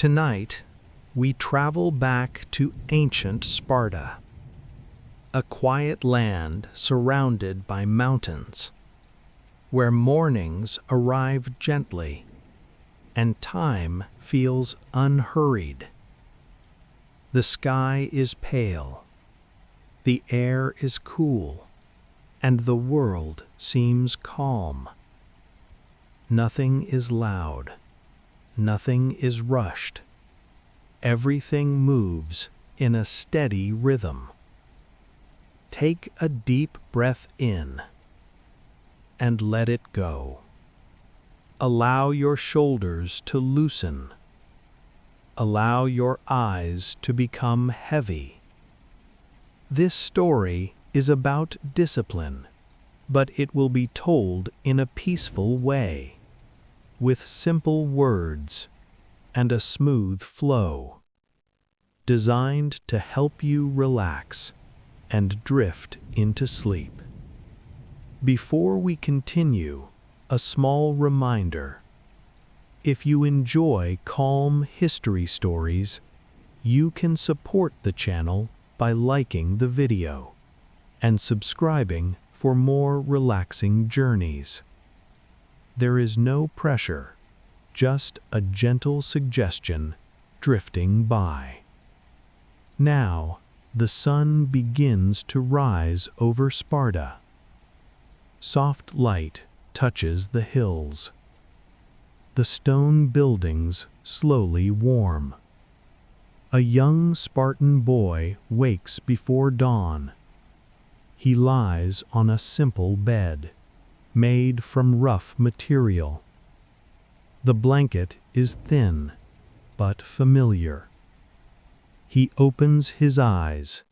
Tonight, we travel back to ancient Sparta, a quiet land surrounded by mountains, where mornings arrive gently and time feels unhurried. The sky is pale, the air is cool, and the world seems calm. Nothing is loud, nothing is rushed. Everything moves in a steady rhythm. Take a deep breath in and let it go. Allow your shoulders to loosen. Allow your eyes to become heavy. This story is about discipline, but it will be told in a peaceful way, with simple words and a smooth flow, designed to help you relax and drift into sleep. Before we continue, a small reminder. If you enjoy calm history stories, you can support the channel by liking the video and subscribing for more relaxing journeys. There is no pressure, just a gentle suggestion drifting by. Now, the sun begins to rise over Sparta. Soft light touches the hills. The stone buildings slowly warm. A young Spartan boy wakes before dawn. He lies on a simple bed, made from rough material. The blanket is thin, but familiar. He opens his eyes.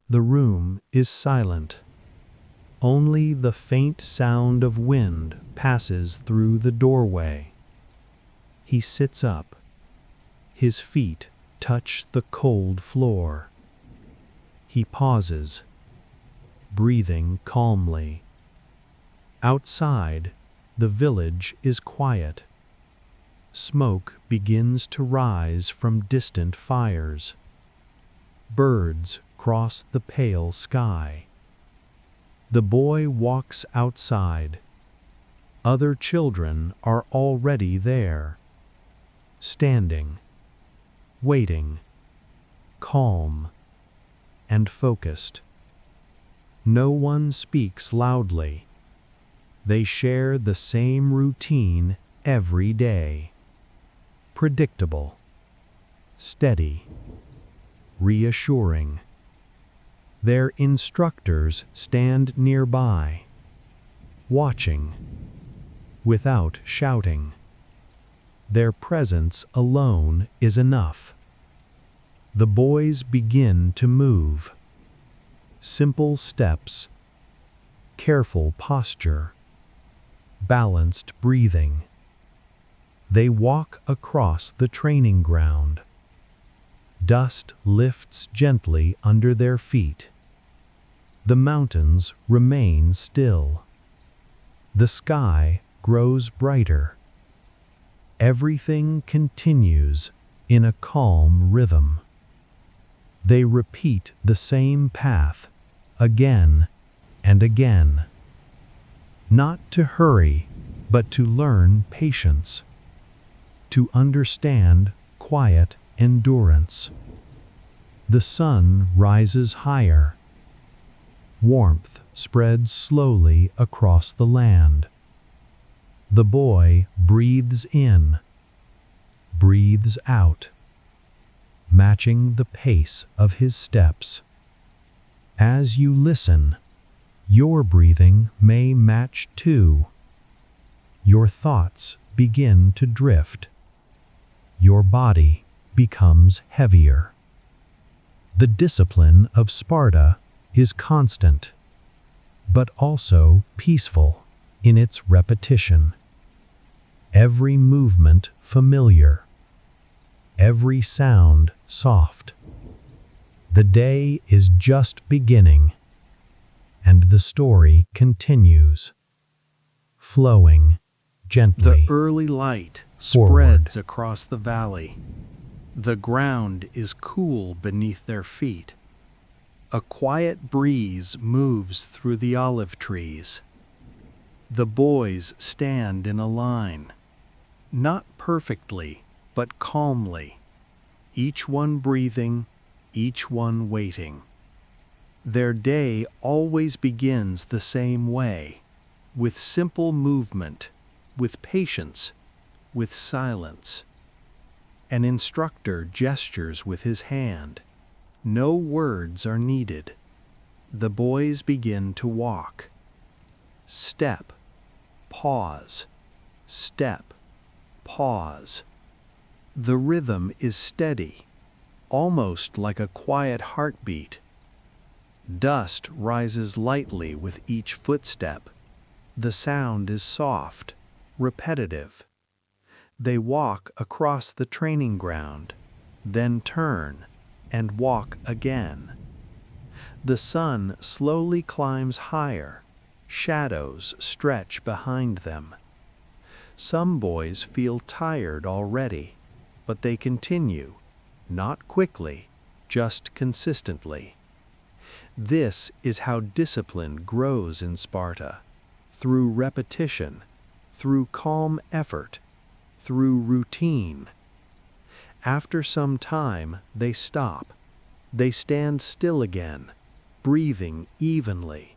The room is silent. Only the faint sound of wind passes through the doorway. He sits up. His feet touch the cold floor. He pauses, breathing calmly. Outside, the village is quiet. Smoke begins to rise from distant fires. Birds cross the pale sky. The boy walks outside. Other children are already there, standing, waiting, calm and focused. No one speaks loudly. They share the same routine every day. Predictable, steady, reassuring. Their instructors stand nearby, watching, without shouting. Their presence alone is enough. The boys begin to move. Simple steps, careful posture, balanced breathing. They walk across the training ground. Dust lifts gently under their feet. The mountains remain still. The sky grows brighter. Everything continues in a calm rhythm. They repeat the same path again and again. Not to hurry, but to learn patience. To understand quiet endurance. The sun rises higher. Warmth spreads slowly across the land. The boy breathes in, breathes out, matching the pace of his steps. As you listen, your breathing may match too. Your thoughts begin to drift. Your body becomes heavier. The discipline of Sparta is constant, but also peaceful in its repetition. Every movement familiar, every sound soft. The day is just beginning, and the story continues, flowing gently. The early light spreads across the valley. The ground is cool beneath their feet. A quiet breeze moves through the olive trees. The boys stand in a line, not perfectly, but calmly, each one breathing, each one waiting. Their day always begins the same way, with simple movement, with patience, with silence. An instructor gestures with his hand. No words are needed. The boys begin to walk. Step, pause, step, pause. The rhythm is steady, almost like a quiet heartbeat. Dust rises lightly with each footstep. The sound is soft, repetitive. They walk across the training ground, then turn and walk again. The sun slowly climbs higher. Shadows stretch behind them. Some boys feel tired already, but they continue, not quickly, just consistently. This is how discipline grows in Sparta, through repetition, through calm effort, through routine. After some time, they stop. They stand still again, breathing evenly.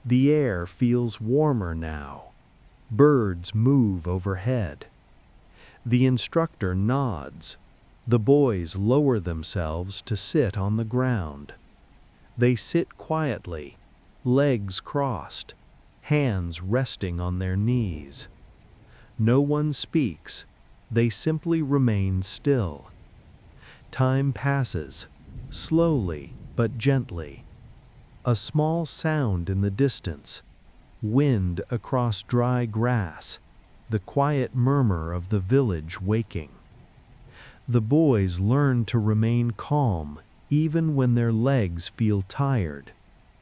The air feels warmer now. Birds move overhead. The instructor nods. The boys lower themselves to sit on the ground. They sit quietly, legs crossed, hands resting on their knees. No one speaks. They simply remain still. Time passes, slowly but gently. A small sound in the distance, wind across dry grass, the quiet murmur of the village waking. The boys learn to remain calm even when their legs feel tired,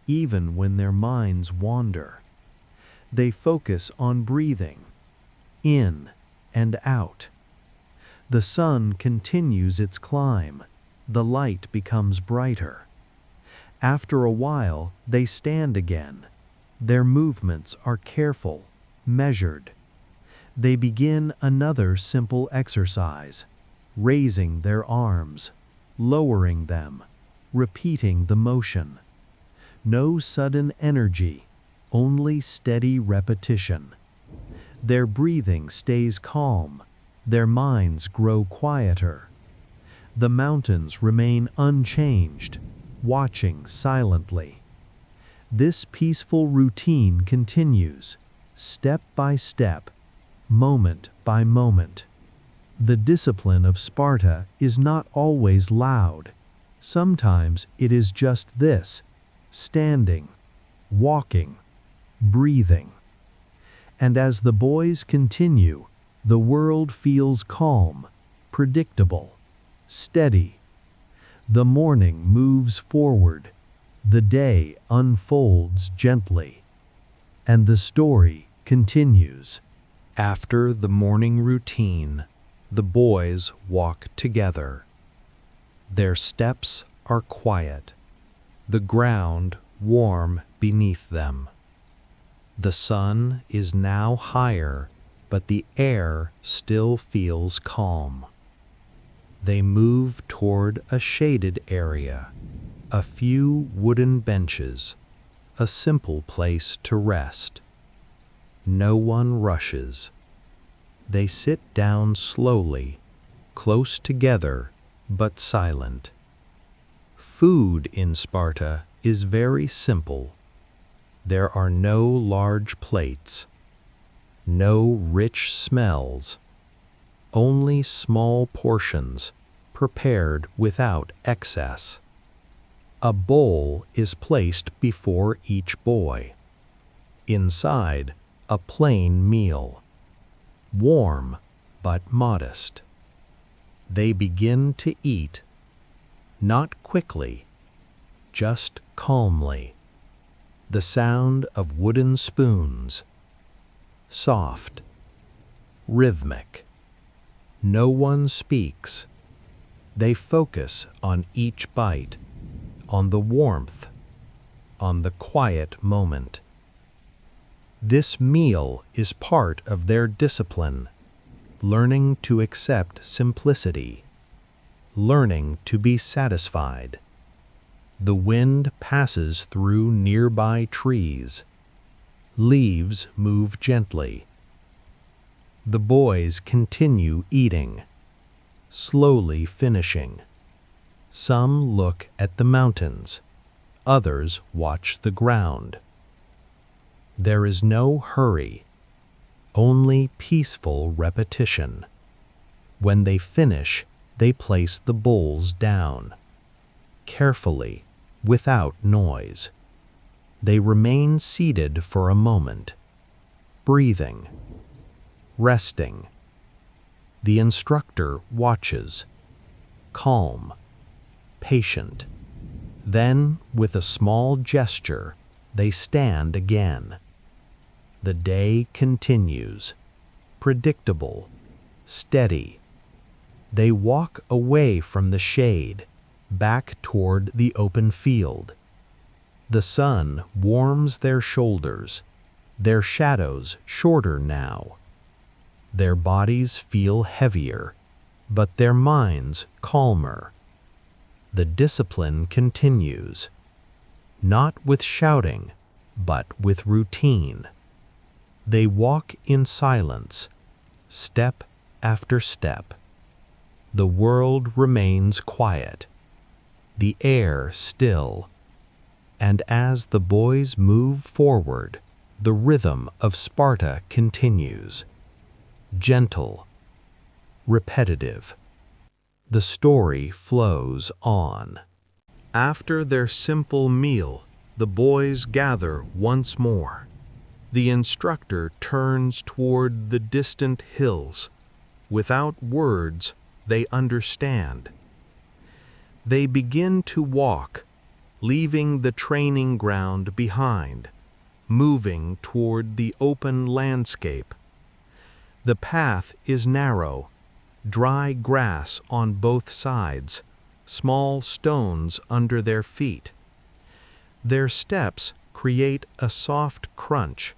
even when their minds wander. They focus on breathing, in and out. The sun continues its climb. The light becomes brighter. After a while, they stand again. Their movements are careful, measured. They begin another simple exercise, raising their arms, lowering them, repeating the motion. No sudden energy, only steady repetition. Their breathing stays calm. Their minds grow quieter. The mountains remain unchanged, watching silently. This peaceful routine continues, step by step, moment by moment. The discipline of Sparta is not always loud. Sometimes it is just this: standing, walking, breathing. And as the boys continue, the world feels calm, predictable, steady. The morning moves forward. The day unfolds gently. And the story continues. After the morning routine, the boys walk together. Their steps are quiet, the ground warm beneath them. The sun is now higher, but the air still feels calm. They move toward a shaded area, a few wooden benches, a simple place to rest. No one rushes. They sit down slowly, close together, but silent. Food in Sparta is very simple. There are no large plates, no rich smells, only small portions prepared without excess. A bowl is placed before each boy. Inside, a plain meal, warm but modest. They begin to eat, not quickly, just calmly. The sound of wooden spoons, soft, rhythmic. No one speaks. They focus on each bite, on the warmth, on the quiet moment. This meal is part of their discipline, learning to accept simplicity, learning to be satisfied. The wind passes through nearby trees. Leaves move gently. The boys continue eating, slowly finishing. Some look at the mountains, others watch the ground. There is no hurry, only peaceful repetition. When they finish, they place the bowls down. Carefully, without noise. They remain seated for a moment, breathing, resting. The instructor watches, calm, patient. Then, with a small gesture, they stand again. The day continues, predictable, steady. They walk away from the shade, back toward the open field. The sun warms their shoulders, their shadows shorter now. Their bodies feel heavier, but their minds calmer. The discipline continues, not with shouting, but with routine. They walk in silence, step after step. The world remains quiet, the air still, and as the boys move forward, the rhythm of Sparta continues. Gentle, repetitive. The story flows on. After their simple meal, the boys gather once more. The instructor turns toward the distant hills. Without words, they understand. They begin to walk, leaving the training ground behind, moving toward the open landscape. The path is narrow, dry grass on both sides, small stones under their feet. Their steps create a soft crunch,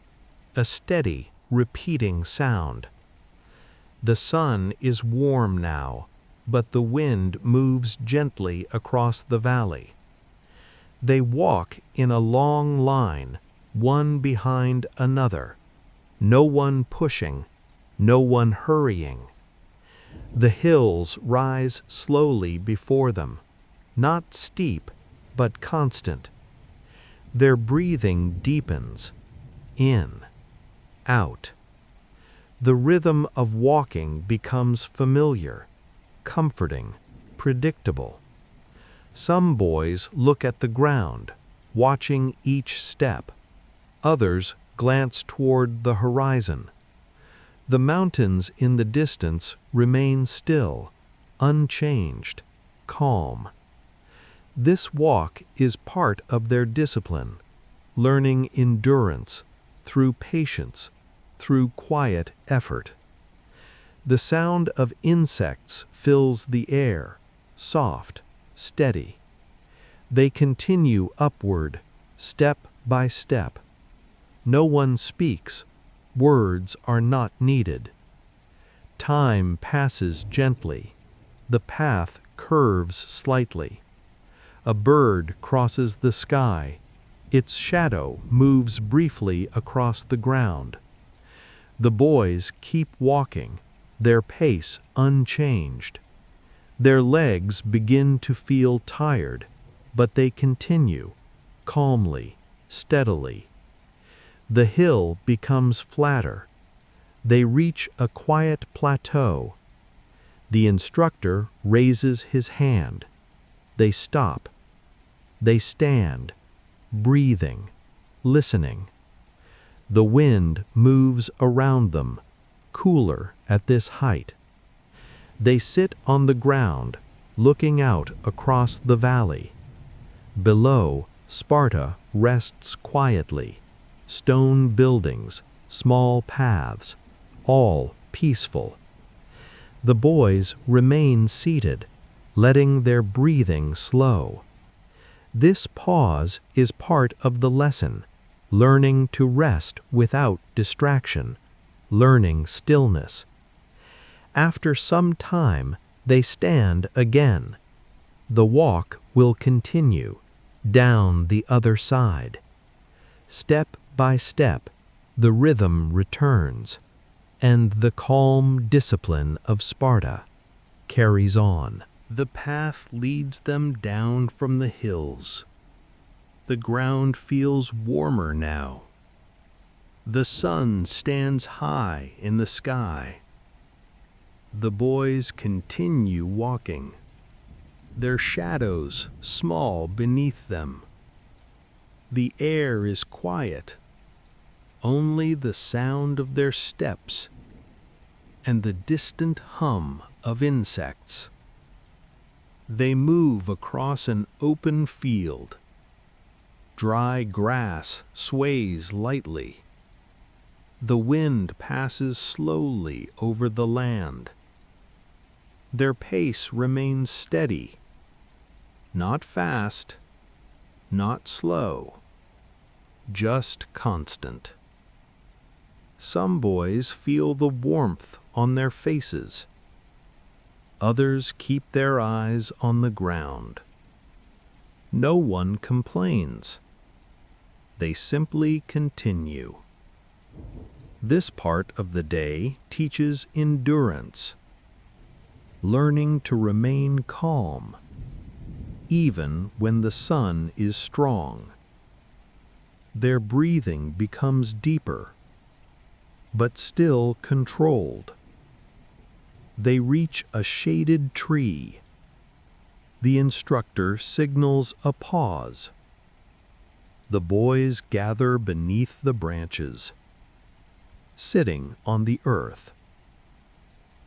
a steady, repeating sound. The sun is warm now, but the wind moves gently across the valley. They walk in a long line, one behind another, no one pushing, no one hurrying. The hills rise slowly before them, not steep, but constant. Their breathing deepens, in, out. The rhythm of walking becomes familiar, comforting, predictable. Some boys look at the ground, watching each step. Others glance toward the horizon. The mountains in the distance remain still, unchanged, calm. This walk is part of their discipline, learning endurance through patience, through quiet effort. The sound of insects fills the air, soft, steady. They continue upward, step by step. No one speaks. Words are not needed. Time passes gently. The path curves slightly. A bird crosses the sky. Its shadow moves briefly across the ground. The boys keep walking, their pace unchanged. Their legs begin to feel tired, but they continue, calmly, steadily. The hill becomes flatter. They reach a quiet plateau. The instructor raises his hand. They stop. They stand, breathing, listening. The wind moves around them, cooler at this height. They sit on the ground, looking out across the valley. Below, Sparta rests quietly. Stone buildings, small paths, all peaceful. The boys remain seated, letting their breathing slow. This pause is part of the lesson, learning to rest without distraction, learning stillness. After some time, they stand again. The walk will continue, down the other side. Step by step, the rhythm returns, and the calm discipline of Sparta carries on. The path leads them down from the hills. The ground feels warmer now. The sun stands high in the sky. The boys continue walking, their shadows small beneath them. The air is quiet, only the sound of their steps and the distant hum of insects. They move across an open field. Dry grass sways lightly. The wind passes slowly over the land. Their pace remains steady, not fast, not slow, just constant. Some boys feel the warmth on their faces. Others keep their eyes on the ground. No one complains. They simply continue. This part of the day teaches endurance, learning to remain calm, even when the sun is strong. Their breathing becomes deeper, but still controlled. They reach a shaded tree. The instructor signals a pause. The boys gather beneath the branches, sitting on the earth.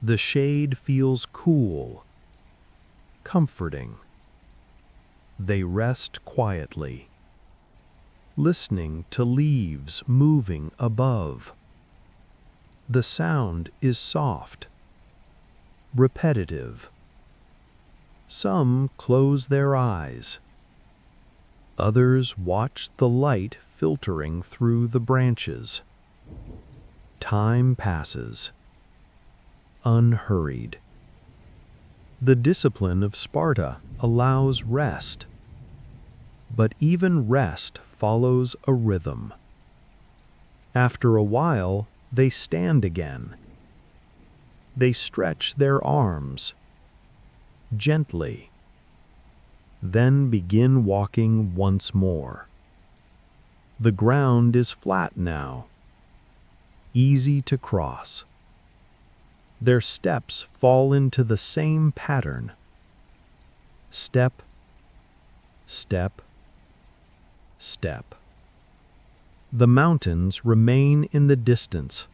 The shade feels cool, comforting. They rest quietly, listening to leaves moving above. The sound is soft, repetitive. Some close their eyes. Others watch the light filtering through the branches. Time passes, unhurried. The discipline of Sparta allows rest, but even rest follows a rhythm. After a while, they stand again. They stretch their arms gently, then begin walking once more. The ground is flat now, easy to cross. Their steps fall into the same pattern. Step, step, step. The mountains remain in the distance,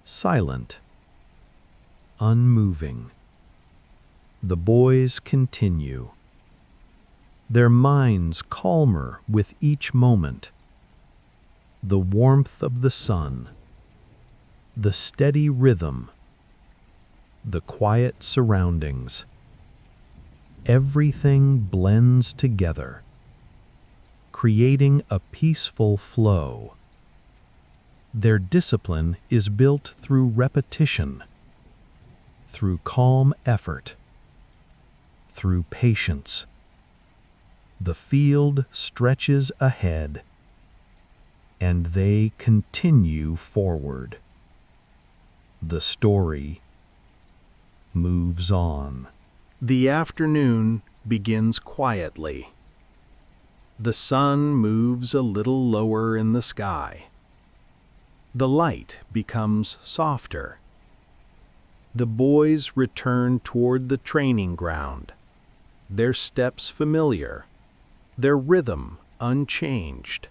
silent, unmoving. The boys continue, their minds calmer with each moment. The warmth of the sun, the steady rhythm, the quiet surroundings. Everything blends together, creating a peaceful flow. Their discipline is built through repetition, through calm effort, through patience. The field stretches ahead, and they continue forward. The story moves on. The afternoon begins quietly. The sun moves a little lower in the sky. The light becomes softer. The boys return toward the training ground, their steps familiar, their rhythm unchanged.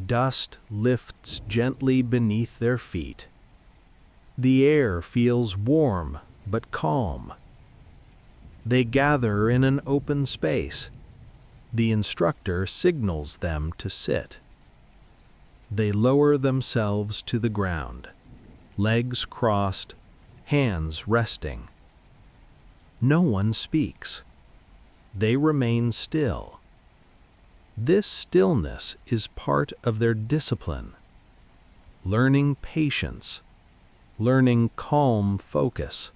Dust lifts gently beneath their feet. The air feels warm but calm. They gather in an open space. The instructor signals them to sit. They lower themselves to the ground. legs crossed, hands resting. No one speaks. They remain still. This stillness is part of their discipline, learning patience, learning calm focus.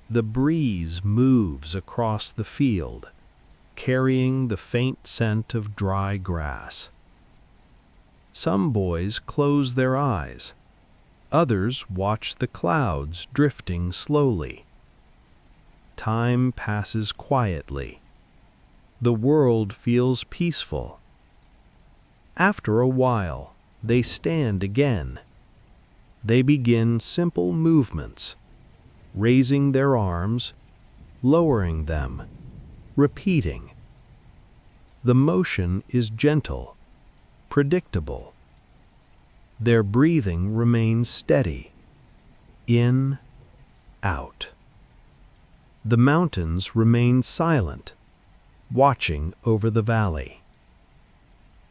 The breeze moves across the field, carrying the faint scent of dry grass. Some boys close their eyes. Others watch the clouds drifting slowly. Time passes quietly. The world feels peaceful. After a while, they stand again. They begin simple movements, raising their arms, lowering them, repeating. The motion is gentle, predictable. Their breathing remains steady. In, out. The mountains remain silent, watching over the valley.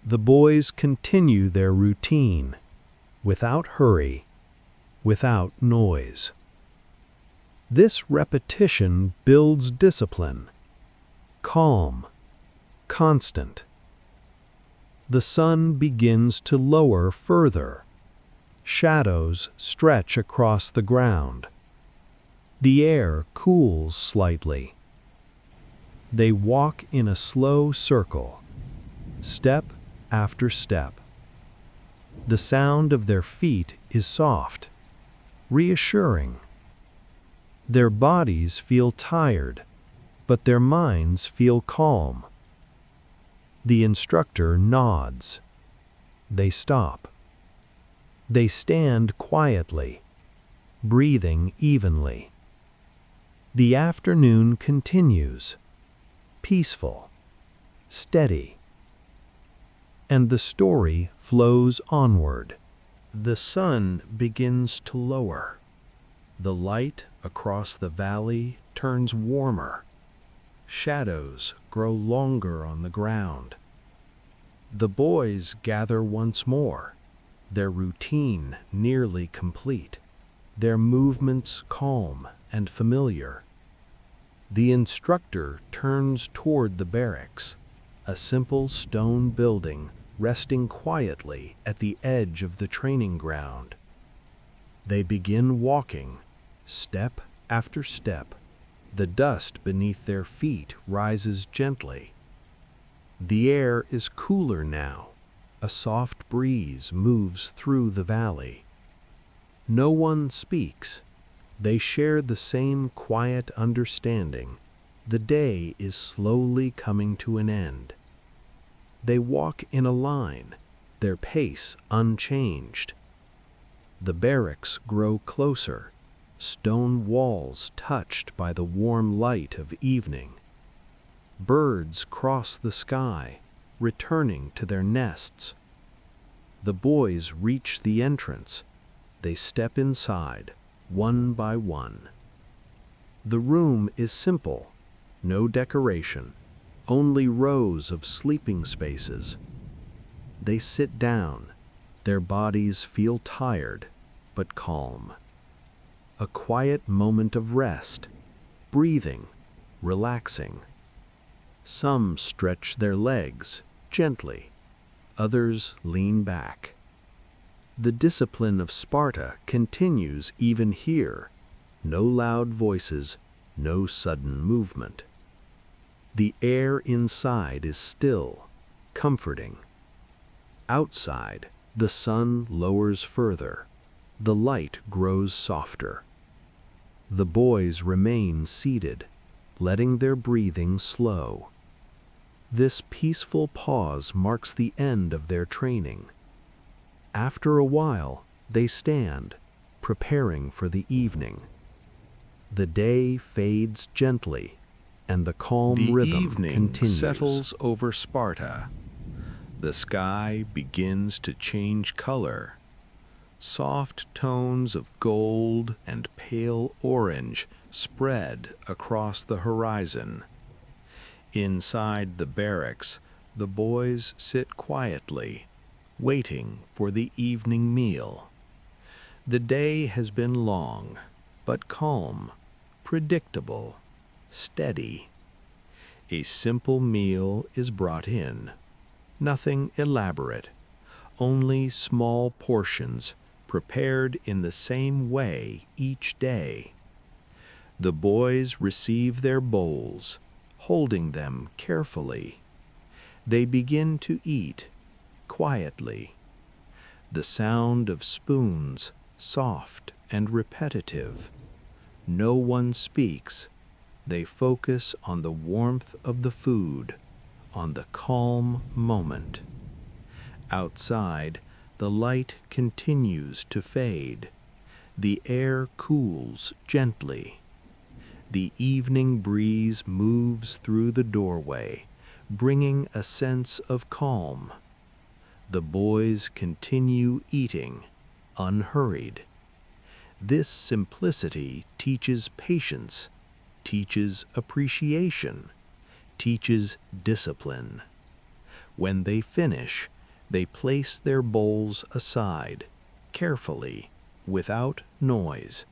The boys continue their routine, without hurry, without noise. This repetition builds discipline, calm, constant. The sun begins to lower further. Shadows stretch across the ground. The air cools slightly. They walk in a slow circle, step after step. The sound of their feet is soft, reassuring. Their bodies feel tired, but their minds feel calm. The instructor nods. They stop. They stand quietly, breathing evenly. The afternoon continues, peaceful, steady. And the story flows onward. The sun begins to lower. The light across the valley turns warmer. Shadows grow longer on the ground. The boys gather once more, their routine nearly complete, their movements calm and familiar. The instructor turns toward the barracks, a simple stone building resting quietly at the edge of the training ground. They begin walking, step after step. The dust beneath their feet rises gently. The air is cooler now. A soft breeze moves through the valley. No one speaks. They share the same quiet understanding. The day is slowly coming to an end. They walk in a line, their pace unchanged. The barracks grow closer, stone walls touched by the warm light of evening. Birds cross the sky, returning to their nests. The boys reach the entrance. They step inside, one by one. The room is simple, no decoration, only rows of sleeping spaces. They sit down. Their bodies feel tired, but calm. A quiet moment of rest, breathing, relaxing. Some stretch their legs gently, others lean back. The discipline of Sparta continues even here. No loud voices, no sudden movement. The air inside is still, comforting. Outside, the sun lowers further. The light grows softer. The boys remain seated, letting their breathing slow. This peaceful pause marks the end of their training. After a while, they stand, preparing for the evening. The day fades gently, and the calm rhythm continues. Settles over Sparta. The sky begins to change color. Soft tones of gold and pale orange spread across the horizon. Inside the barracks, the boys sit quietly, waiting for the evening meal. The day has been long, but calm, predictable, steady. A simple meal is brought in, nothing elaborate, only small portions prepared in the same way each day. The boys receive their bowls, holding them carefully. They begin to eat, quietly. The sound of spoons, soft and repetitive. No one speaks. They focus on the warmth of the food, on the calm moment. Outside, the light continues to fade. The air cools gently. The evening breeze moves through the doorway, bringing a sense of calm. The boys continue eating, unhurried. This simplicity teaches patience, teaches appreciation, teaches discipline. When they finish, they place their bowls aside, carefully, without noise.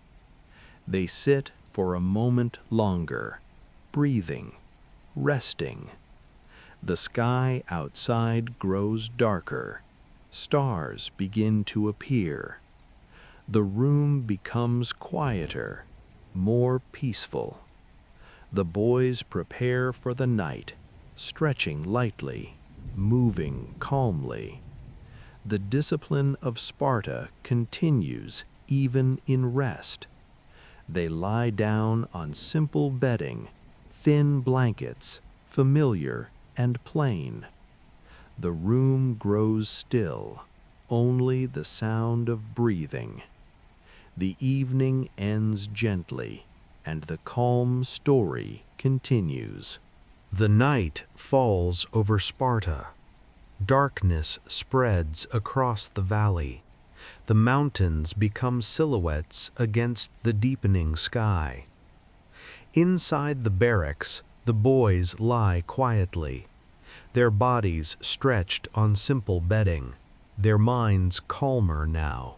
They sit for a moment longer, breathing, resting. The sky outside grows darker. Stars begin to appear. The room becomes quieter, more peaceful. The boys prepare for the night, stretching lightly, moving calmly. The discipline of Sparta continues even in rest. They lie down on simple bedding, thin blankets, familiar and plain. The room grows still, only the sound of breathing. The evening ends gently, and the calm story continues. The night falls over Sparta. Darkness spreads across the valley. The mountains become silhouettes against the deepening sky. Inside the barracks, the boys lie quietly, their bodies stretched on simple bedding, their minds calmer now.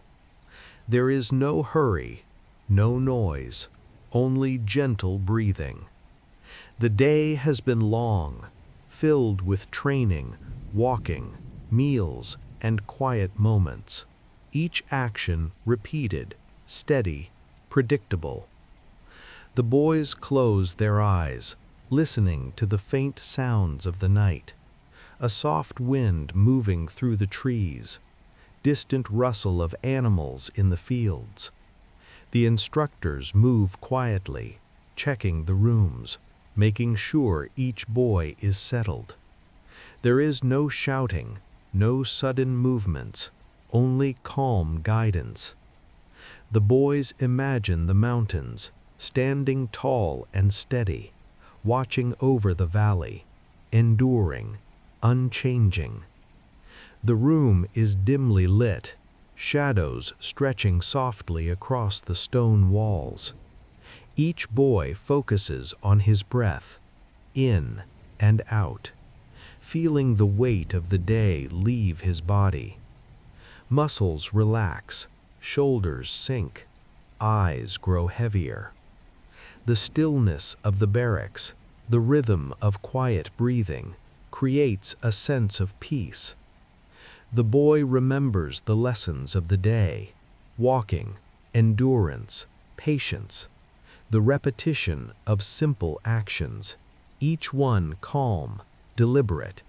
There is no hurry, no noise, only gentle breathing. The day has been long, filled with training, walking, meals, and quiet moments. Each action repeated, steady, predictable. The boys close their eyes, listening to the faint sounds of the night. A soft wind moving through the trees, distant rustle of animals in the fields. The instructors move quietly, checking the rooms, making sure each boy is settled. There is no shouting, no sudden movements, only calm guidance. The boys imagine the mountains, standing tall and steady, watching over the valley, enduring, unchanging. The room is dimly lit, shadows stretching softly across the stone walls. Each boy focuses on his breath, in and out, feeling the weight of the day leave his body. Muscles relax, shoulders sink, eyes grow heavier. The stillness of the barracks, the rhythm of quiet breathing, creates a sense of peace. The boy remembers the lessons of the day: walking, endurance, patience, the repetition of simple actions, each one calm, deliberate.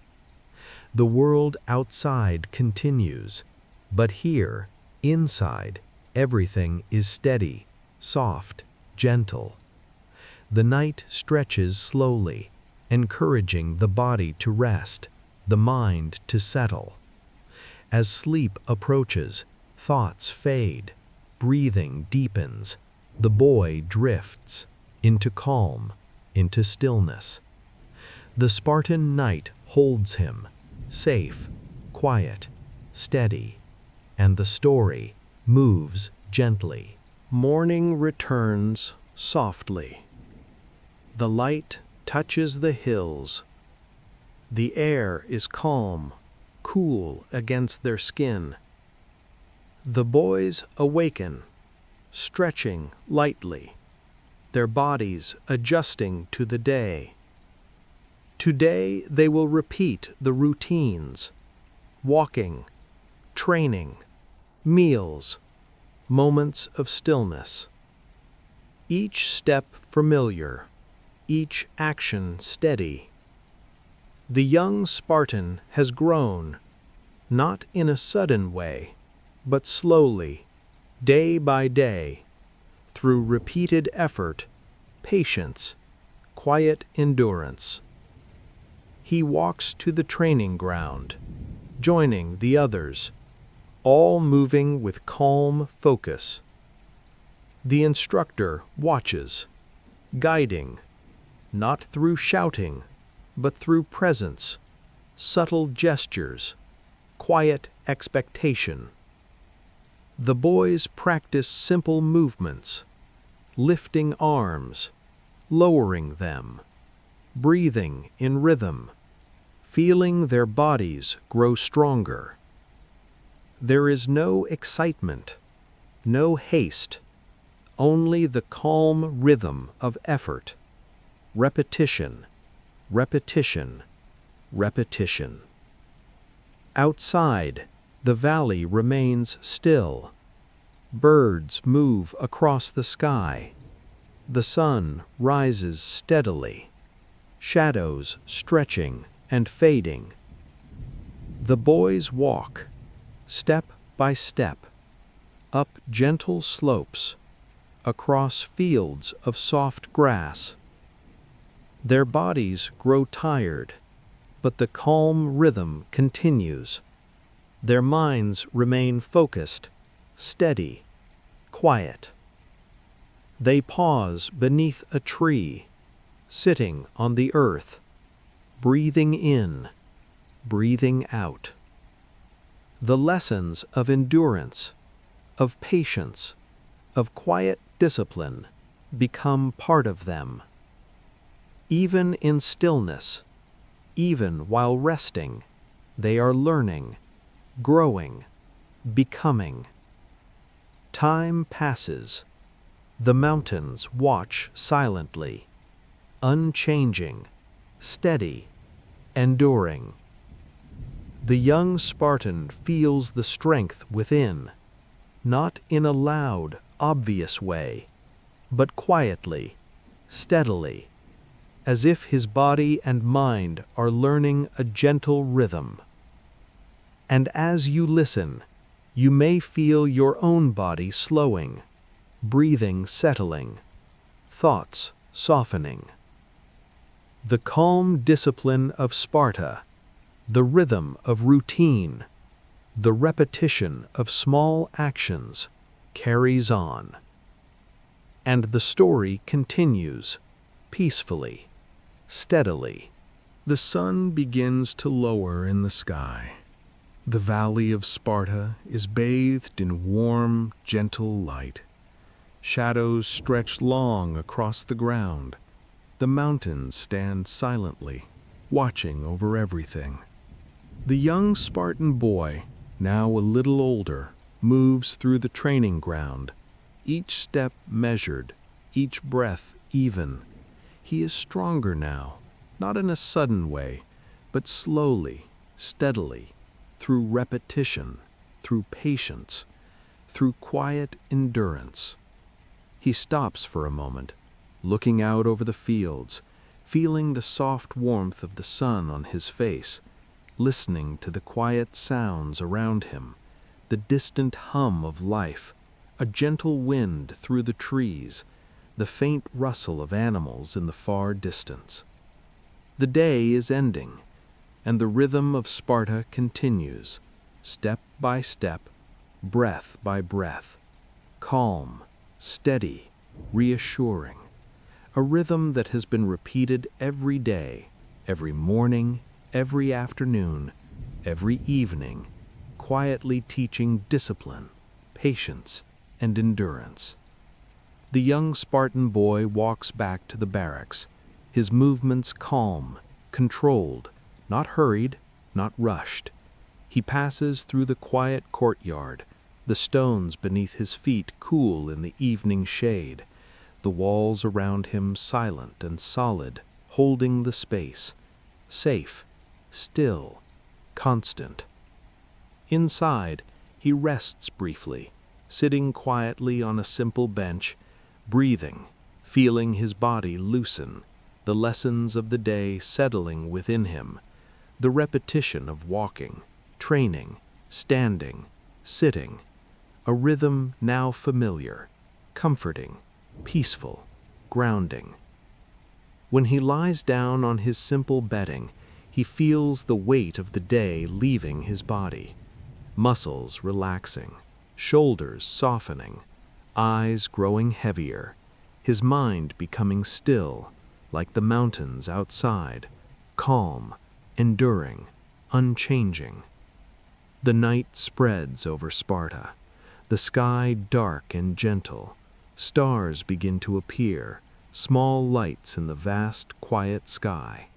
The world outside continues, but here, inside, everything is steady, soft, gentle. The night stretches slowly, encouraging the body to rest, the mind to settle. As sleep approaches, thoughts fade, breathing deepens, the boy drifts into calm, into stillness. The Spartan night holds him, safe, quiet, steady, and the story moves gently. Morning returns softly. The light touches the hills. The air is calm, cool against their skin. The boys awaken, stretching lightly, their bodies adjusting to the day. Today they will repeat the routines: walking, training, meals, moments of stillness. Each step familiar, each action steady. The young Spartan has grown, not in a sudden way, but slowly, day by day, through repeated effort, patience, quiet endurance. He walks to the training ground, joining the others, all moving with calm focus. The instructor watches, guiding, not through shouting, but through presence, subtle gestures, quiet expectation. The boys practice simple movements, lifting arms, lowering them, breathing in rhythm, feeling their bodies grow stronger. There is no excitement, no haste, only the calm rhythm of effort, repetition, repetition, repetition. Outside, the valley remains still. Birds move across the sky. The sun rises steadily, shadows stretching and fading. The boys walk, step by step, up gentle slopes, across fields of soft grass. Their bodies grow tired, but the calm rhythm continues. Their minds remain focused, steady, quiet. They pause beneath a tree, sitting on the earth, breathing in, breathing out. The lessons of endurance, of patience, of quiet discipline become part of them. Even in stillness, even while resting, they are learning, growing, becoming. Time passes. The mountains watch silently, unchanging, steady, enduring. The young Spartan feels the strength within, not in a loud, obvious way, but quietly, steadily, as if his body and mind are learning a gentle rhythm. And as you listen, you may feel your own body slowing, breathing settling, thoughts softening. The calm discipline of Sparta, the rhythm of routine, the repetition of small actions carries on. And the story continues, peacefully, steadily. The sun begins to lower in the sky. The valley of Sparta is bathed in warm, gentle light. Shadows stretch long across the ground. The mountains stand silently, watching over everything. The young Spartan boy, now a little older, moves through the training ground, each step measured, each breath even. He is stronger now, not in a sudden way, but slowly, steadily, through repetition, through patience, through quiet endurance. He stops for a moment, looking out over the fields, feeling the soft warmth of the sun on his face, listening to the quiet sounds around him, the distant hum of life, a gentle wind through the trees, the faint rustle of animals in the far distance. The day is ending, and the rhythm of Sparta continues, step by step, breath by breath, calm, steady, reassuring, a rhythm that has been repeated every day, every morning, every afternoon, every evening, quietly teaching discipline, patience, and endurance. The young Spartan boy walks back to the barracks, his movements calm, controlled, not hurried, not rushed. He passes through the quiet courtyard, the the stones beneath his feet cool in the evening shade, the walls around him silent and solid, holding the space, safe, still, constant. Inside, he rests briefly, sitting quietly on a simple bench, breathing, feeling his body loosen, the lessons of the day settling within him, the repetition of walking, training, standing, sitting, a rhythm now familiar, comforting, peaceful, grounding. When he lies down on his simple bedding, he feels the weight of the day leaving his body, muscles relaxing, shoulders softening, eyes growing heavier, his mind becoming still, like the mountains outside, calm, enduring, unchanging. The night spreads over Sparta, the sky dark and gentle. Stars begin to appear, small lights in the vast, quiet sky.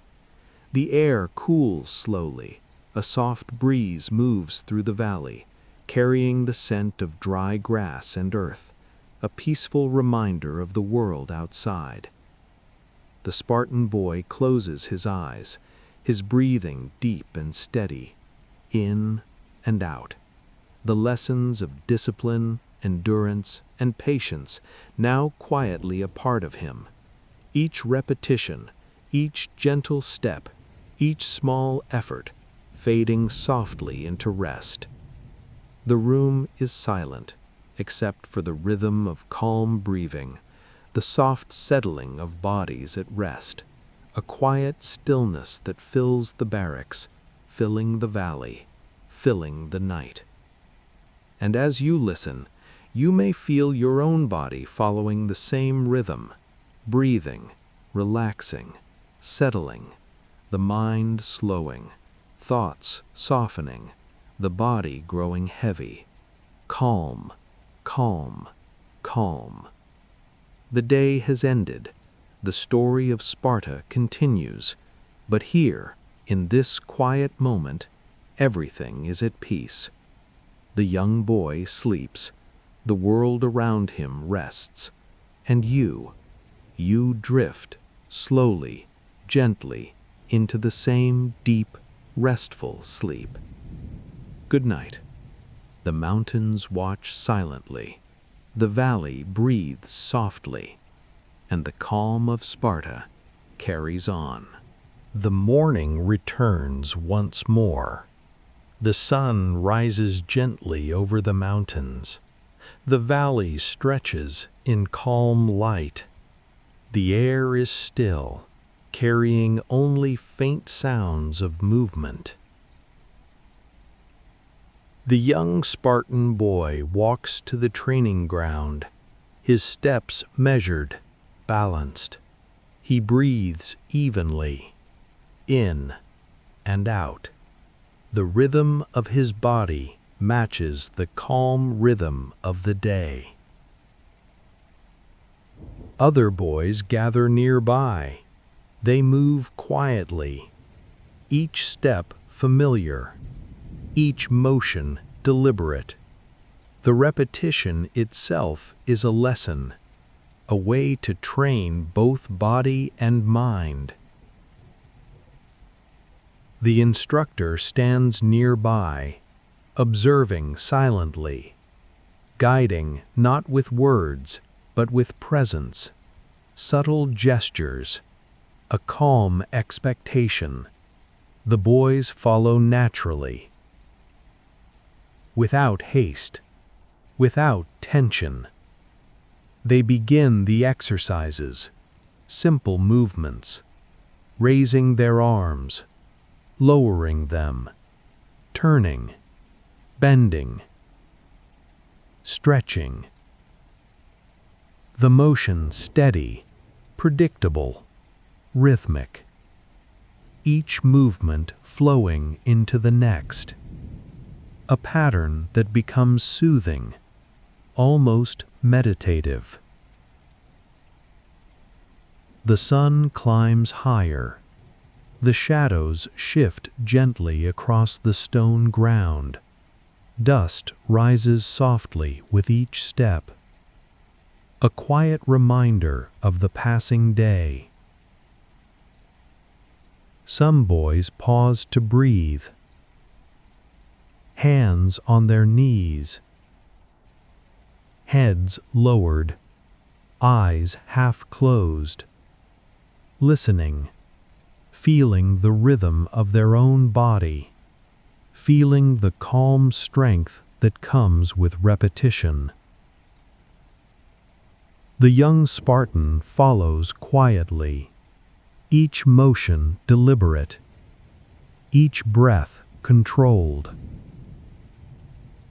The air cools slowly. A soft breeze moves through the valley, carrying the scent of dry grass and earth, a peaceful reminder of the world outside. The Spartan boy closes his eyes, his breathing deep and steady, in and out. The lessons of discipline, endurance, and patience now quietly a part of him. Each repetition, each gentle step, each small effort, fading softly into rest. The room is silent, except for the rhythm of calm breathing, the soft settling of bodies at rest, a quiet stillness that fills the barracks, filling the valley, filling the night. And as you listen, you may feel your own body following the same rhythm, breathing, relaxing, settling, the mind slowing, thoughts softening, the body growing heavy, calm, calm, calm. The day has ended. The story of Sparta continues, but here, in this quiet moment, everything is at peace. The young boy sleeps, the world around him rests, and you drift, slowly, gently, into the same deep, restful sleep. Good night. The mountains watch silently, the valley breathes softly, and the calm of Sparta carries on. The morning returns once more. The sun rises gently over the mountains. The valley stretches in calm light. The air is still, carrying only faint sounds of movement. The young Spartan boy walks to the training ground, his steps measured, balanced. He breathes evenly, in and out. The rhythm of his body matches the calm rhythm of the day. Other boys gather nearby. They move quietly, each step familiar, each motion deliberate. The repetition itself is a lesson, a way to train both body and mind. The instructor stands nearby, observing silently, guiding not with words, but with presence, subtle gestures, a calm expectation. The boys follow naturally, without haste, without tension. They begin the exercises, simple movements, raising their arms, lowering them, turning, bending, stretching. The motion steady, predictable, rhythmic. Each movement flowing into the next. A pattern that becomes soothing, almost meditative. The sun climbs higher. The shadows shift gently across the stone ground. Dust rises softly with each step, a quiet reminder of the passing day. Some boys pause to breathe, hands on their knees, heads lowered, eyes half closed, listening, feeling the rhythm of their own body, feeling the calm strength that comes with repetition. The young Spartan follows quietly, each motion deliberate, each breath controlled.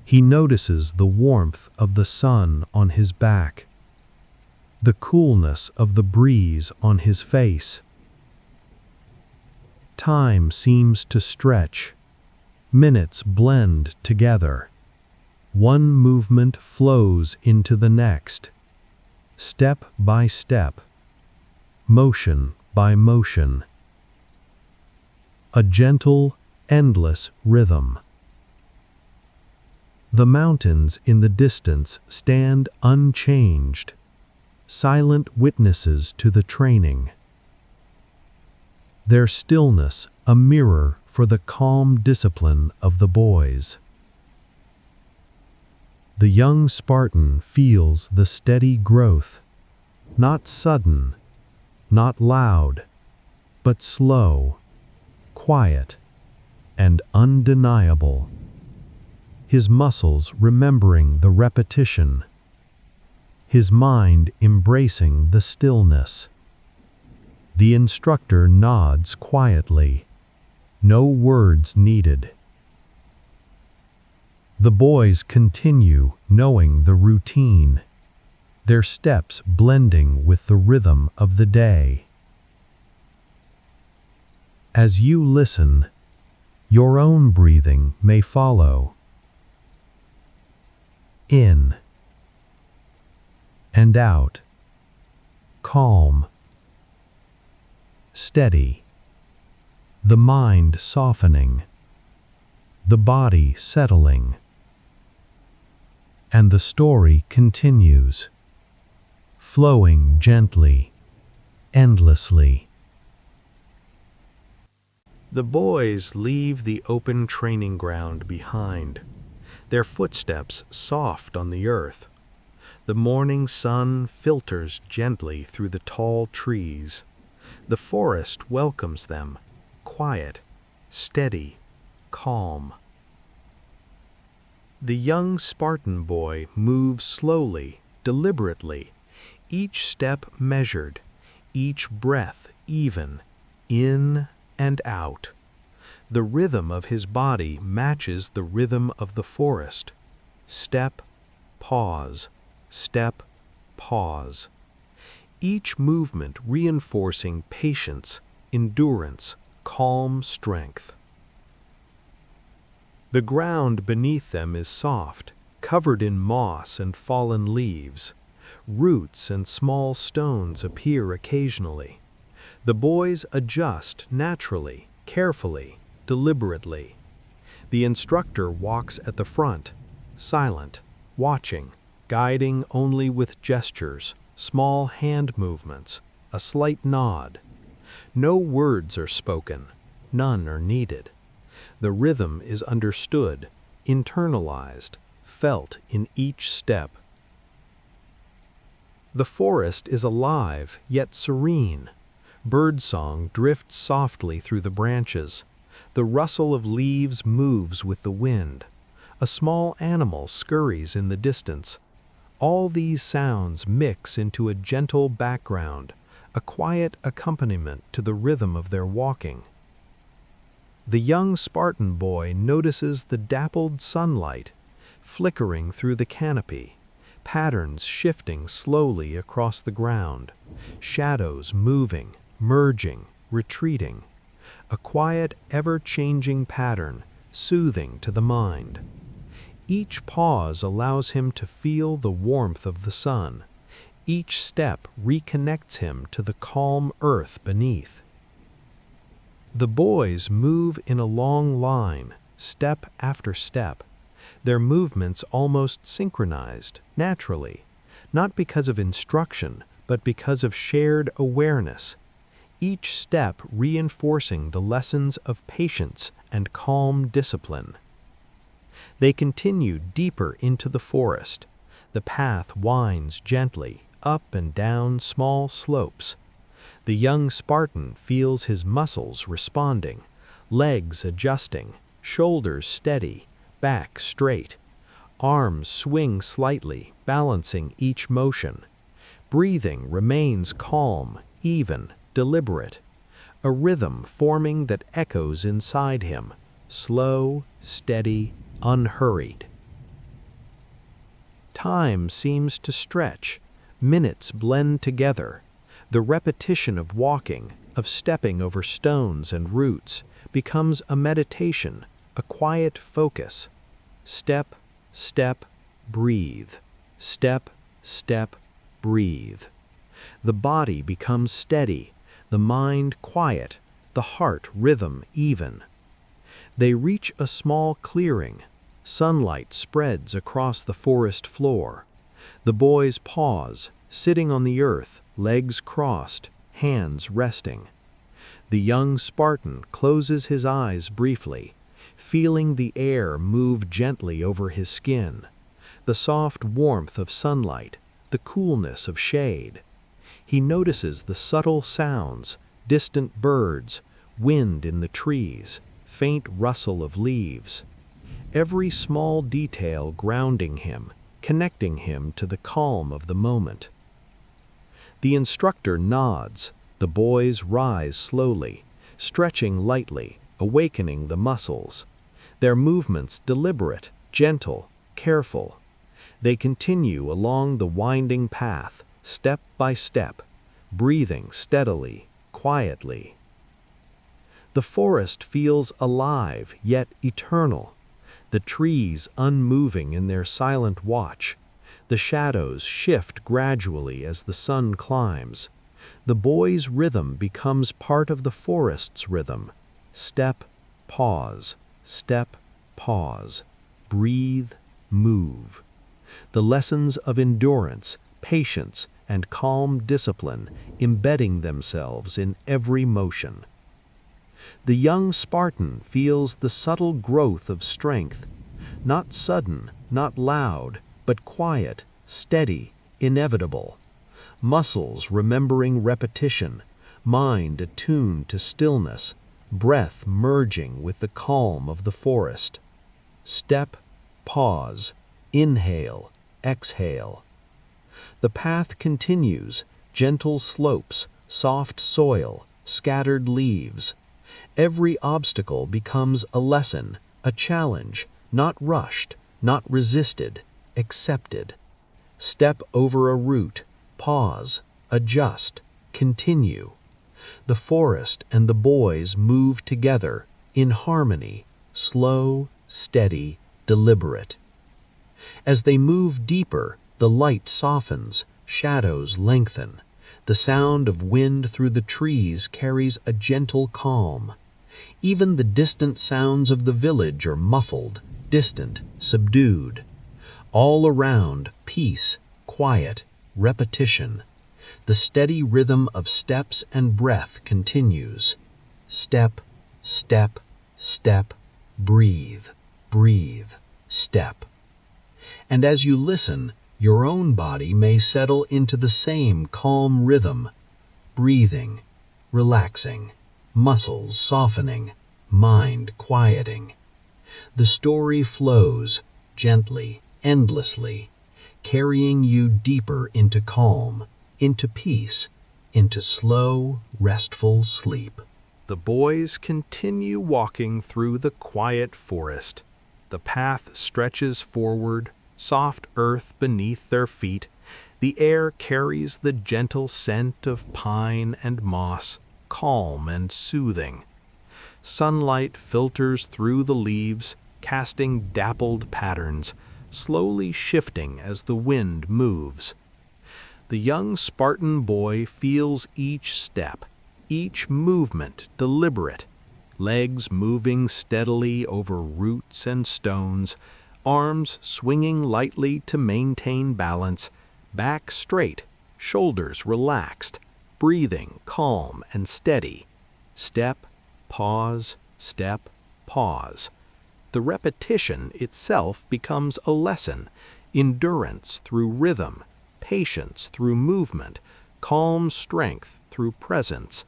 He notices the warmth of the sun on his back, the coolness of the breeze on his face. Time seems to stretch, minutes blend together. One movement flows into the next, step by step, motion by motion. A gentle, endless rhythm. The mountains in the distance stand unchanged, silent witnesses to the training. Their stillness a mirror for the calm discipline of the boys. The young Spartan feels the steady growth, not sudden, not loud, but slow, quiet, and undeniable. His muscles remembering the repetition, his mind embracing the stillness. The instructor nods quietly, no words needed. The boys continue knowing the routine, their steps blending with the rhythm of the day. As you listen, your own breathing may follow. In and out, calm, steady, the mind softening, the body settling, and the story continues, flowing gently, endlessly. The boys leave the open training ground behind, their footsteps soft on the earth. The morning sun filters gently through the tall trees. The forest welcomes them, quiet, steady, calm. The young Spartan boy moves slowly, deliberately, each step measured, each breath even, in and out. The rhythm of his body matches the rhythm of the forest. Step, pause, step, pause. Each movement reinforcing patience, endurance, calm strength. The ground beneath them is soft, covered in moss and fallen leaves. Roots and small stones appear occasionally. The boys adjust naturally, carefully, deliberately. The instructor walks at the front, silent, watching, guiding only with gestures, small hand movements, a slight nod. No words are spoken, none are needed. The rhythm is understood, internalized, felt in each step. The forest is alive, yet serene. Birdsong drifts softly through the branches. The rustle of leaves moves with the wind. A small animal scurries in the distance. All these sounds mix into a gentle background, a quiet accompaniment to the rhythm of their walking. The young Spartan boy notices the dappled sunlight, flickering through the canopy, patterns shifting slowly across the ground, shadows moving, merging, retreating. A quiet, ever-changing pattern, soothing to the mind. Each pause allows him to feel the warmth of the sun. Each step reconnects him to the calm earth beneath. The boys move in a long line, step after step. their movements almost synchronized, naturally, not because of instruction, but because of shared awareness, each step reinforcing the lessons of patience and calm discipline. They continue deeper into the forest. The path winds gently, up and down small slopes. The young Spartan feels his muscles responding, legs adjusting, shoulders steady, back straight. Arms swing slightly, balancing each motion. Breathing remains calm, even, deliberate. A rhythm forming that echoes inside him, slow, steady, unhurried. Time seems to stretch. Minutes blend together. The repetition of walking, of stepping over stones and roots, becomes a meditation, a quiet focus. Step, step, breathe. Step, step, breathe. The body becomes steady, the mind quiet, the heart rhythm even. They reach a small clearing. Sunlight spreads across the forest floor. The boys pause, sitting on the earth, legs crossed, hands resting. The young Spartan closes his eyes briefly, feeling the air move gently over his skin, the soft warmth of sunlight, the coolness of shade. He notices the subtle sounds, distant birds, wind in the trees, faint rustle of leaves. Every small detail grounding him, connecting him to the calm of the moment. The instructor nods. The boys rise slowly, stretching lightly, awakening the muscles. Their movements deliberate, gentle, careful. They continue along the winding path, step by step, breathing steadily, quietly. The forest feels alive, yet eternal. The trees unmoving in their silent watch. The shadows shift gradually as the sun climbs. The boy's rhythm becomes part of the forest's rhythm. Step, pause, step, pause, breathe, move. The lessons of endurance, patience, and calm discipline embedding themselves in every motion. The young Spartan feels the subtle growth of strength, not sudden, not loud, but quiet, steady, inevitable. Muscles remembering repetition, mind attuned to stillness, breath merging with the calm of the forest. Step, pause, inhale, exhale. The path continues, gentle slopes, soft soil, scattered leaves. Every obstacle becomes a lesson, a challenge, not rushed, not resisted, accepted. Step over a root, pause, adjust, continue. The forest and the boys move together, in harmony, slow, steady, deliberate. As they move deeper, the light softens, shadows lengthen. The sound of wind through the trees carries a gentle calm. Even the distant sounds of the village are muffled, distant, subdued. All around, peace, quiet, repetition. The steady rhythm of steps and breath continues. Step, step, step, breathe, breathe, step. And as you listen, your own body may settle into the same calm rhythm, breathing, relaxing, muscles softening, mind quieting. The story flows, gently, endlessly, carrying you deeper into calm, into peace, into slow, restful sleep. The boys continue walking through the quiet forest. The path stretches forward, soft earth beneath their feet. The air carries the gentle scent of pine and moss, calm and soothing. Sunlight filters through the leaves, casting dappled patterns, slowly shifting as the wind moves. The young Spartan boy feels each step, each movement deliberate, legs moving steadily over roots and stones, arms swinging lightly to maintain balance, back straight, shoulders relaxed, breathing calm and steady. Step, pause, step, pause. The repetition itself becomes a lesson, endurance through rhythm, patience through movement, calm strength through presence.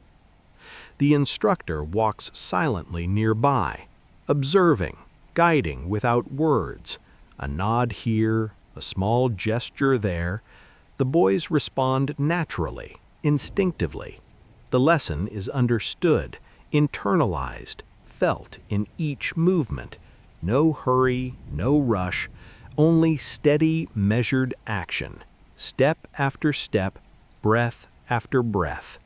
The instructor walks silently nearby, observing, guiding without words, a nod here, a small gesture there. The boys respond naturally, instinctively. The lesson is understood, internalized, felt in each movement. No hurry, no rush, only steady, measured action, step after step, breath after breath.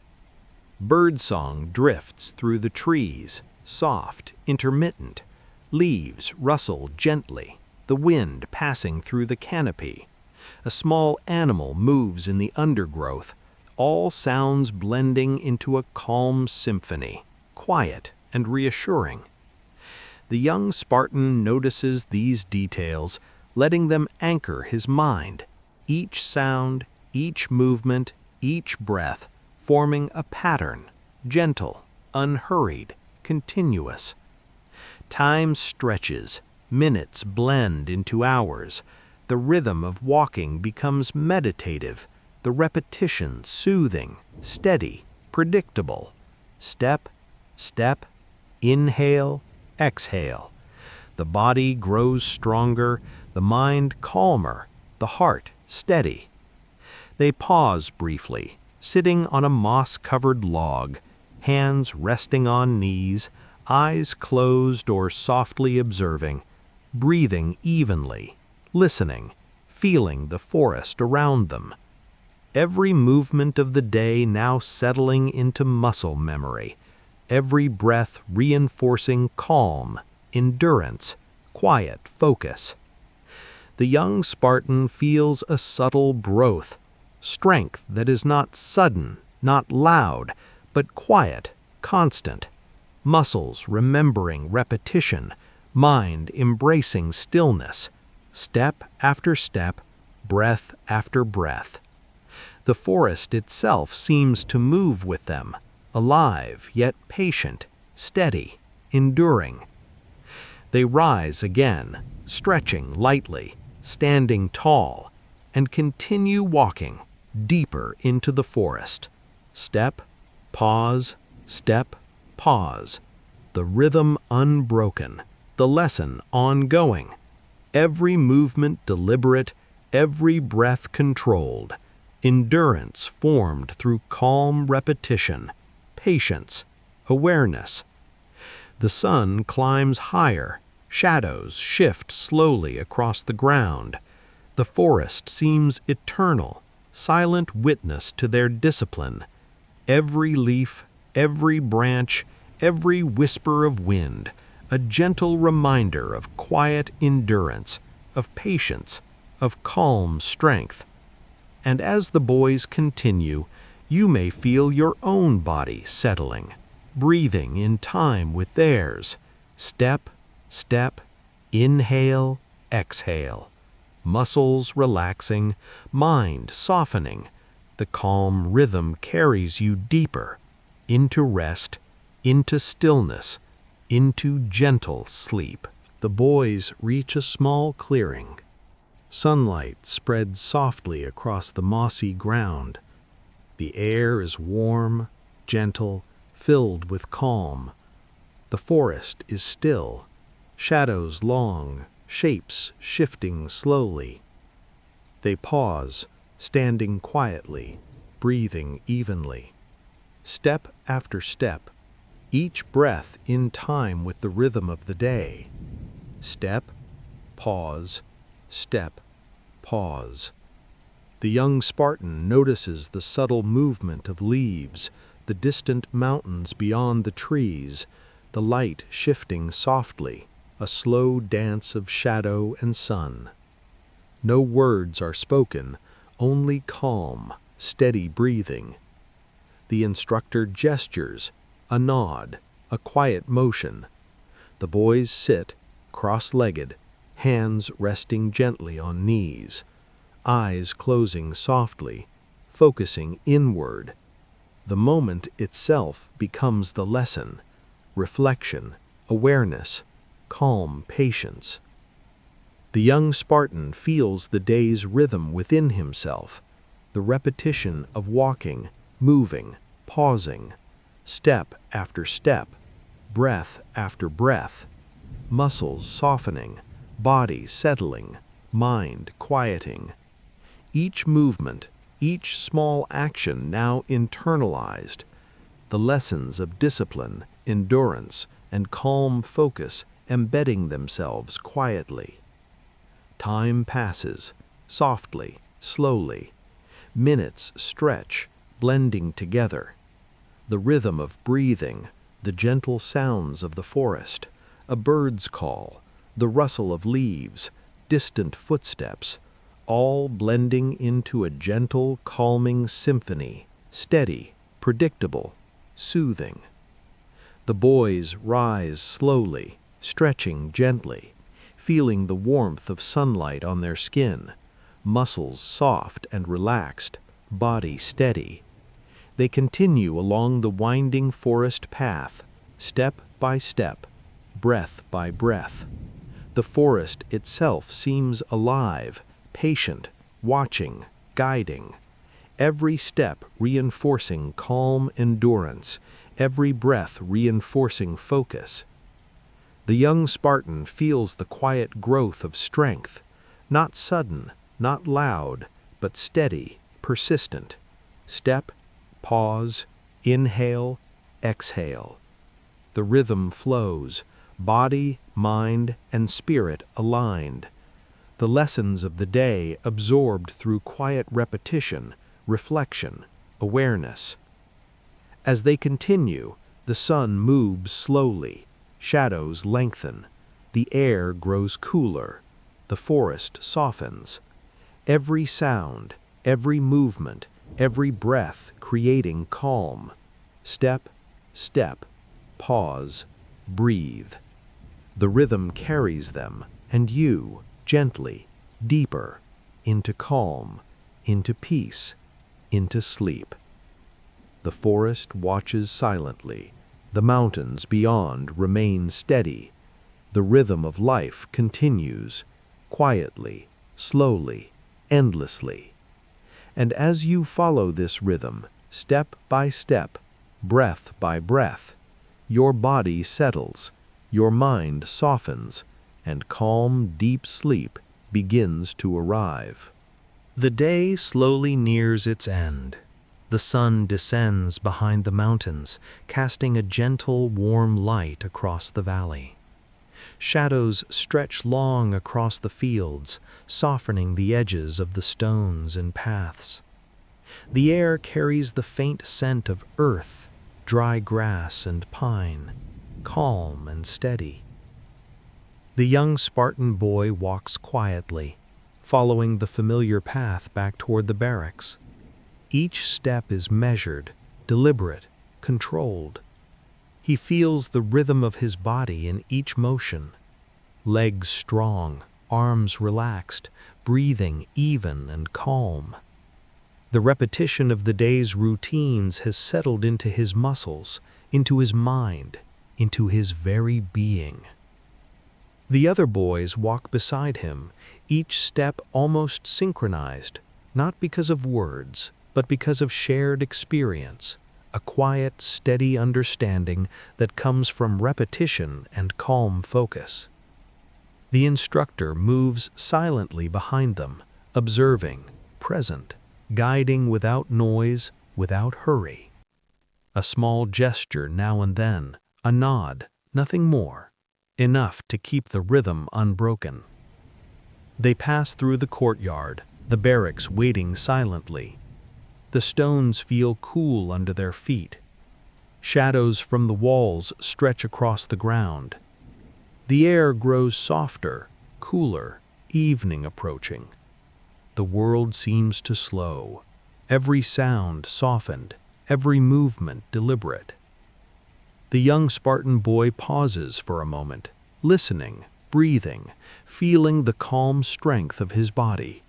Birdsong drifts through the trees, soft, intermittent. Leaves rustle gently, the wind passing through the canopy. A small animal moves in the undergrowth, all sounds blending into a calm symphony, quiet and reassuring. The young Spartan notices these details, letting them anchor his mind, each sound, each movement, each breath, forming a pattern, gentle, unhurried, continuous. Time stretches, minutes blend into hours. The rhythm of walking becomes meditative, the repetition soothing, steady, predictable. Step, step, inhale, exhale. The body grows stronger, the mind calmer, the heart steady. They pause briefly, sitting on a moss-covered log, hands resting on knees, eyes closed or softly observing, breathing evenly, listening, feeling the forest around them. Every movement of the day now settling into muscle memory, every breath reinforcing calm, endurance, quiet focus. The young Spartan feels a subtle growth, strength that is not sudden, not loud, but quiet, constant. Muscles remembering repetition, mind embracing stillness, step after step, breath after breath. The forest itself seems to move with them, alive yet patient, steady, enduring. They rise again, stretching lightly, standing tall, and continue walking deeper into the forest. Step, pause, step, pause. The rhythm unbroken, the lesson ongoing. Every movement deliberate, every breath controlled. Endurance formed through calm repetition, patience, awareness. The sun climbs higher, shadows shift slowly across the ground. The forest seems eternal, silent witness to their discipline. Every leaf, every branch, every whisper of wind, a gentle reminder of quiet endurance, of patience, of calm strength. And as the boys continue, you may feel your own body settling, breathing in time with theirs. Step, step, inhale, exhale. Muscles relaxing, mind softening. The calm rhythm carries you deeper, into rest, into stillness, into gentle sleep. The boys reach a small clearing. Sunlight spreads softly across the mossy ground. The air is warm, gentle, filled with calm. The forest is still, shadows long, shapes shifting slowly. They pause, standing quietly, breathing evenly. Step after step, each breath in time with the rhythm of the day. Step, pause, step, pause. The young Spartan notices the subtle movement of leaves, the distant mountains beyond the trees, the light shifting softly, a slow dance of shadow and sun. No words are spoken, only calm, steady breathing. The instructor gestures, a nod, a quiet motion. The boys sit, cross-legged, hands resting gently on knees, eyes closing softly, focusing inward. The moment itself becomes the lesson, reflection, awareness, calm patience. The young Spartan feels the day's rhythm within himself, the repetition of walking, moving, pausing, step after step, breath after breath, muscles softening, body settling, mind quieting. Each movement, each small action now internalized, the lessons of discipline, endurance, and calm focus embedding themselves quietly. Time passes, softly, slowly. Minutes stretch, blending together. The rhythm of breathing, the gentle sounds of the forest, a bird's call, the rustle of leaves, distant footsteps, all blending into a gentle, calming symphony, steady, predictable, soothing. The boys rise slowly, stretching gently, feeling the warmth of sunlight on their skin, muscles soft and relaxed, body steady. They continue along the winding forest path, step by step, breath by breath. The forest itself seems alive, patient, watching, guiding. Every step reinforcing calm endurance, every breath reinforcing focus. The young Spartan feels the quiet growth of strength, not sudden, not loud, but steady, persistent. Step, pause, inhale, exhale. The rhythm flows, body, mind, and spirit aligned. The lessons of the day absorbed through quiet repetition, reflection, awareness. As they continue, the sun moves slowly, shadows lengthen, the air grows cooler, the forest softens. Every sound, every movement, every breath creating calm. Step, step, pause, breathe. The rhythm carries them, and you, gently, deeper, into calm, into peace, into sleep. The forest watches silently. The mountains beyond remain steady. The rhythm of life continues, quietly, slowly, endlessly. And as you follow this rhythm, step by step, breath by breath, your body settles, your mind softens, and calm, deep sleep begins to arrive. The day slowly nears its end. The sun descends behind the mountains, casting a gentle, warm light across the valley. Shadows stretch long across the fields, softening the edges of the stones and paths. The air carries the faint scent of earth, dry grass and pine, calm and steady. The young Spartan boy walks quietly, following the familiar path back toward the barracks. Each step is measured, deliberate, controlled. He feels the rhythm of his body in each motion. Legs strong, arms relaxed, breathing even and calm. The repetition of the day's routines has settled into his muscles, into his mind, into his very being. The other boys walk beside him, each step almost synchronized, not because of words, but because of shared experience, a quiet, steady understanding that comes from repetition and calm focus. The instructor moves silently behind them, observing, present, guiding without noise, without hurry. A small gesture now and then, a nod, nothing more, enough to keep the rhythm unbroken. They pass through the courtyard, the barracks waiting silently. The stones feel cool under their feet. Shadows from the walls stretch across the ground. The air grows softer, cooler, evening approaching. The world seems to slow, every sound softened, every movement deliberate. The young Spartan boy pauses for a moment, listening, breathing, feeling the calm strength of his body.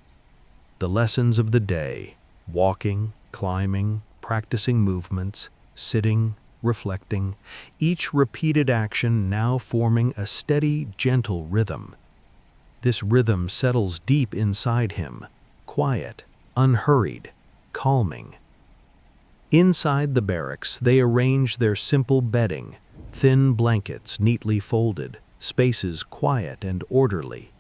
The lessons of the day: walking, climbing, practicing movements, sitting, reflecting, each repeated action now forming a steady, gentle rhythm. This rhythm settles deep inside him, quiet, unhurried, calming. Inside the barracks, they arrange their simple bedding, thin blankets neatly folded, spaces quiet and orderly.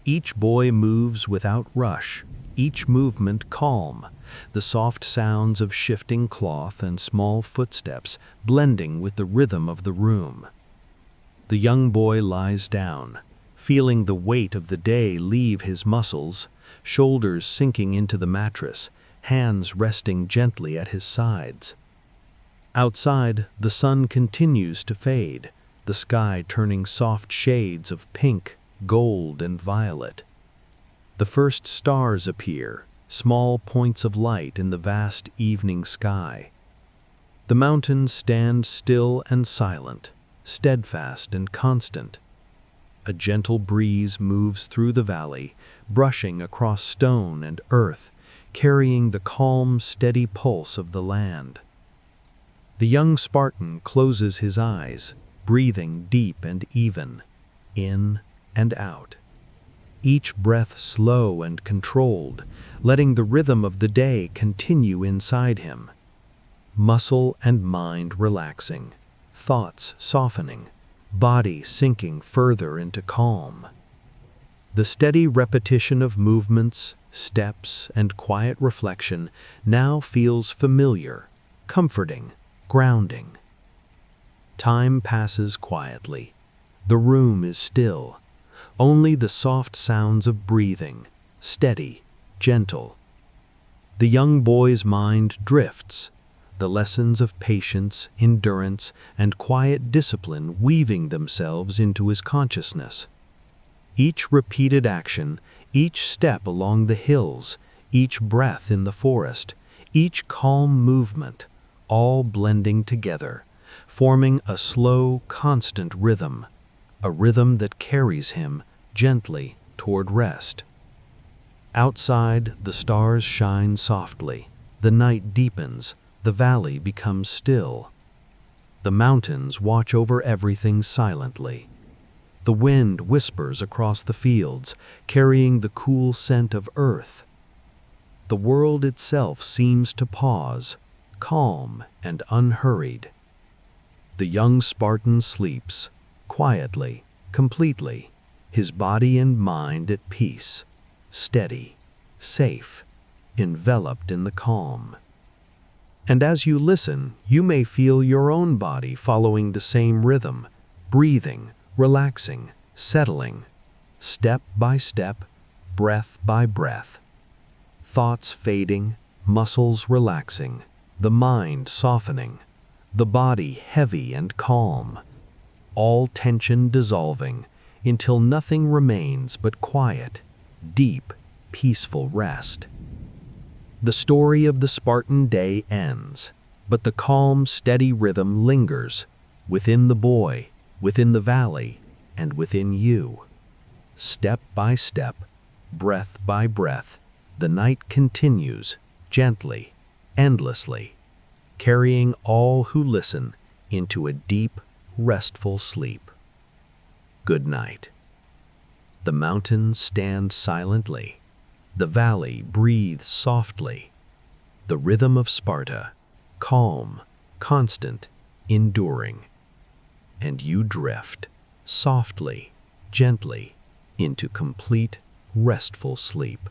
Each boy moves without rush, each movement calm, the soft sounds of shifting cloth and small footsteps blending with the rhythm of the room. The young boy lies down, feeling the weight of the day leave his muscles, shoulders sinking into the mattress, hands resting gently at his sides. Outside, the sun continues to fade, the sky turning soft shades of pink, gold, and violet. The first stars appear, small points of light in the vast evening sky. The mountains stand still and silent, steadfast and constant. A gentle breeze moves through the valley, brushing across stone and earth, carrying the calm, steady pulse of the land. The young Spartan closes his eyes, breathing deep and even, in and out. Each breath slow and controlled, letting the rhythm of the day continue inside him. Muscle and mind relaxing, thoughts softening, body sinking further into calm. The steady repetition of movements, steps, and quiet reflection now feels familiar, comforting, grounding. Time passes quietly. The room is still. Only the soft sounds of breathing, steady, gentle. The young boy's mind drifts, the lessons of patience, endurance, and quiet discipline weaving themselves into his consciousness. Each repeated action, each step along the hills, each breath in the forest, each calm movement, all blending together, forming a slow, constant rhythm, a rhythm that carries him gently toward rest. Outside, the stars shine softly, the night deepens, the valley becomes still. The mountains watch over everything silently. The wind whispers across the fields, carrying the cool scent of earth. The world itself seems to pause, calm and unhurried. The young Spartan sleeps, quietly, completely, his body and mind at peace, steady, safe, enveloped in the calm. And as you listen, you may feel your own body following the same rhythm, breathing, relaxing, settling, step by step, breath by breath. Thoughts fading, muscles relaxing, the mind softening, the body heavy and calm, all tension dissolving until nothing remains but quiet, deep, peaceful rest. The story of the Spartan day ends, but the calm, steady rhythm lingers within the boy, within the valley, and within you. Step by step, breath by breath, the night continues, gently, endlessly, carrying all who listen into a deep, restful sleep. Good night. The mountains stand silently. The valley breathes softly. The rhythm of Sparta, calm, constant, enduring. And you drift, softly, gently, into complete, restful sleep.